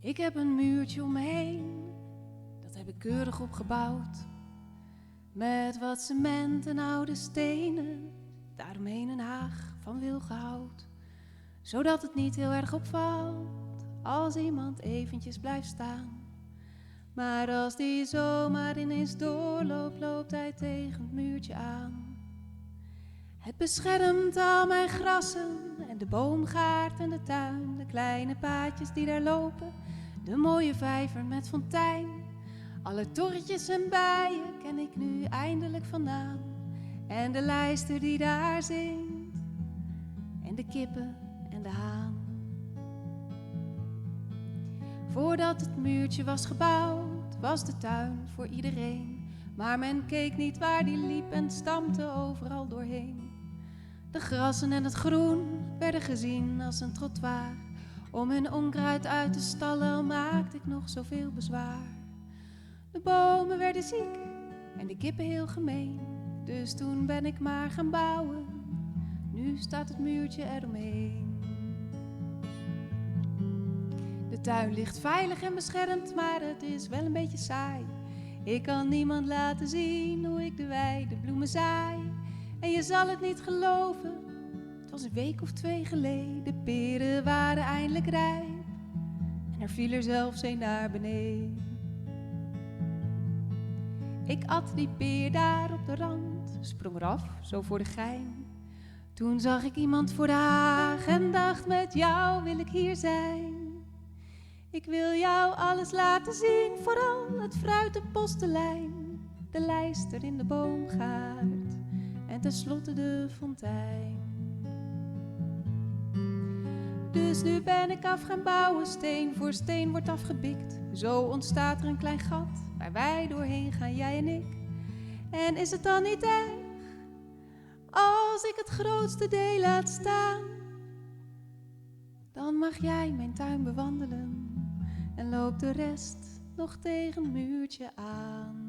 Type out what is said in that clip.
Ik heb een muurtje om me heen, dat heb ik keurig opgebouwd. Met wat cement en oude stenen, daaromheen een haag van wilgenhout. Zodat het niet heel erg opvalt, als iemand eventjes blijft staan. Maar als die zomaar ineens doorloopt, loopt hij tegen het muurtje aan. Het beschermt al mijn grassen en de boomgaard en de tuin. De kleine paadjes die daar lopen, de mooie vijver met fontein. Alle torretjes en bijen ken ik nu eindelijk vandaan. En de lijster die daar zingt, en de kippen en de haan. Voordat het muurtje was gebouwd, was de tuin voor iedereen. Maar men keek niet waar die liep en stampte overal doorheen. De grassen en het groen werden gezien als een trottoir. Om hun onkruid uit te stallen al maakte ik nog zoveel bezwaar. De bomen werden ziek en de kippen heel gemeen. Dus toen ben ik maar gaan bouwen, nu staat het muurtje eromheen. De tuin ligt veilig en beschermd, maar het is wel een beetje saai. Ik kan niemand laten zien hoe ik de weidebloemen zaai. En je zal het niet geloven, het was een week of 2 geleden. De peren waren eindelijk rijp en er viel er zelfs een naar beneden. Ik at die peer daar op de rand, sprong eraf, zo voor de gein. Toen zag ik iemand voor de haag en dacht, met jou wil ik hier zijn. Ik wil jou alles laten zien, vooral het fruit en postelijn. De lijster in de boomgaard en tenslotte de fontein. Dus nu ben ik af gaan bouwen, steen voor steen wordt afgebikt. Zo ontstaat er een klein gat, waar wij doorheen gaan, jij en ik. En is het dan niet erg, als ik het grootste deel laat staan? Dan mag jij mijn tuin bewandelen en loopt de rest nog tegen het muurtje aan.